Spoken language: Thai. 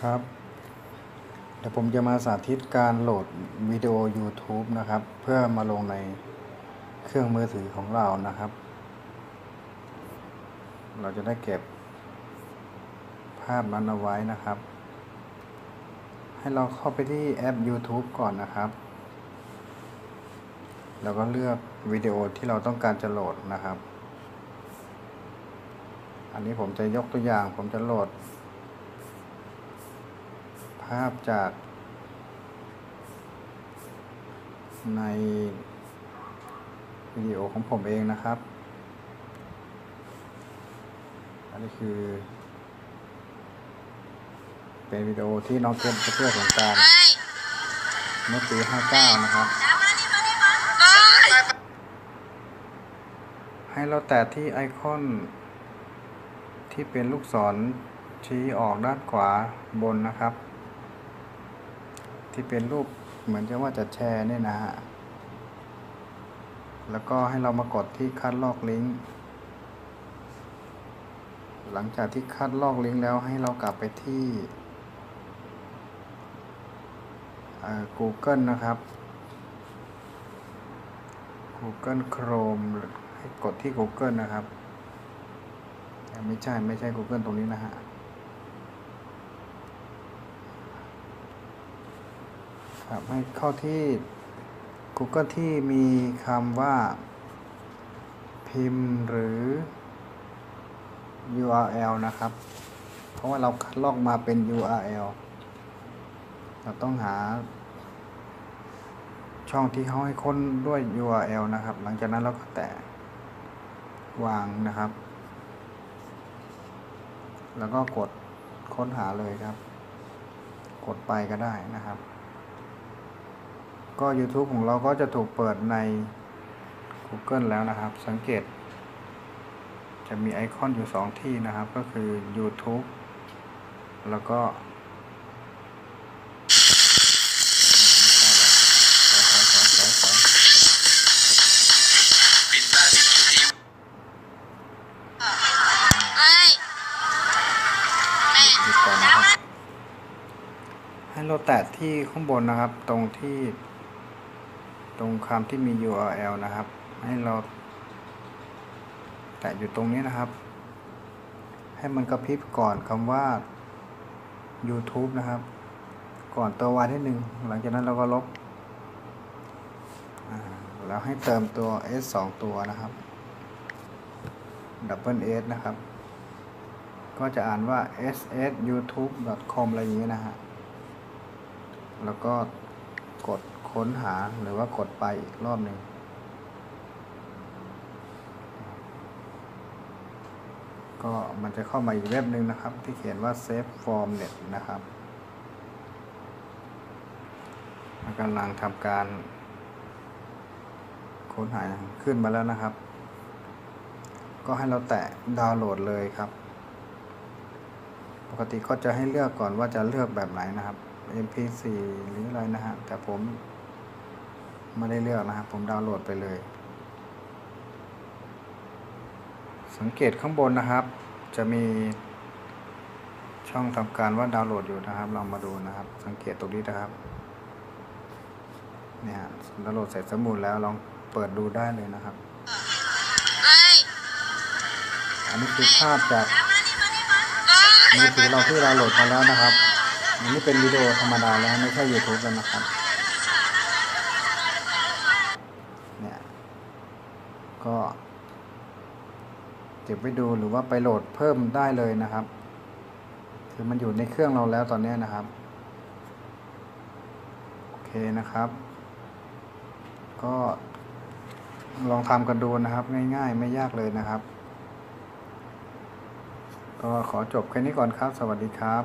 ครับเดี๋ยวผมจะมาสาธิตการโหลดวิดีโอ YouTube นะครับเพื่อมาลงในเครื่องมือถือของเรานะครับเราจะได้เก็บภาพนั้นเอาไว้นะครับให้เราเข้าไปที่แอป YouTube ก่อนนะครับแล้วก็เลือกวิดีโอที่เราต้องการจะโหลดนะครับอันนี้ผมจะยกตัวอย่างผมจะโหลดภาพจากในวิดีโอของผมเองนะครับอันนี้คือเป็นวิดีโอที่น้องเก็บเพื่อสงกรานต์เมื่อปี59นะครับให้เราแตะที่ไอคอนที่เป็นลูกศรชี้ออกด้านขวาบนนะครับที่เป็นรูปเหมือนจะว่าจะแชร์เนี่ยนะฮะแล้วก็ให้เรามากดที่คัดลอกลิงก์หลังจากที่คัดลอกลิงก์แล้วให้เรากลับไปที่ Google นะครับ Google Chrome ให้กดที่ Google นะครับไม่ใช่ Google ตรงนี้นะฮะครับให้เข้าที่ Google ที่มีคำว่าพิมพ์หรือ URL นะครับเพราะว่าเราคัดลอกมาเป็น URL เราต้องหาช่องที่เขาให้ค้นด้วย URL นะครับหลังจากนั้นเราก็แตะวางนะครับแล้วก็กดค้นหาเลยครับกดไปก็ได้นะครับก็ YouTube ของเราก็จะถูกเปิดใน Google แล้วนะครับสังเกตจะมีไอคอนอยู่2ที่นะครับก็คือ YouTube แล้วก็ให้เราแตะที่ข้างบนนะครับตรงคำที่มี URL นะครับให้เราแตะอยู่ตรงนี้นะครับให้มันกระพริบก่อนคำว่า YouTube นะครับก่อนตัว Y ที่1หลังจากนั้นเราก็ลบแล้วให้เติมตัว S 2ตัวนะครับ Double S นะครับก็จะอ่านว่า ssyoutube.com อะไรอย่างนี้นะฮะแล้วก็กดค้นหาหรือว่ากดไปอีกรอบหนึ่งก็มันจะเข้ามาอีกเว็บหนึ่งนะครับที่เขียนว่า Save Form Net นะครับมันกำลังทำการค้นหาขึ้นมาแล้วนะครับก็ให้เราแตะดาวน์โหลดเลยครับปกติก็จะให้เลือกก่อนว่าจะเลือกแบบไหนนะครับ MP4 หรืออะไรนะฮะแต่ผมไม่ได้เลือกนะครับผมดาวน์โหลดไปเลยสังเกตข้างบนนะครับจะมีช่องทำการว่าดาวน์โหลดอยู่นะครับเรามาดูนะครับสังเกตตรงนี้นะครับเนี่ยดาวน์โหลดเสร็จสมบูรณ์แล้วลองเปิดดูได้เลยนะครับอันนี้คือภาพจากมือถือเราที่ดาวน์โหลดมาแล้วนะครับอันนี้เป็นวิดีโอธรรมดาแล้วไม่ใช่ YouTube แล้วนะครับเนี่ยก็เก็บไว้ดูหรือว่าไปโหลดเพิ่มได้เลยนะครับคือมันอยู่ในเครื่องเราแล้วตอนนี้นะครับโอเคนะครับก็ลองทำกันดูนะครับง่ายๆไม่ยากเลยนะครับก็ขอจบแค่นี้ก่อนครับสวัสดีครับ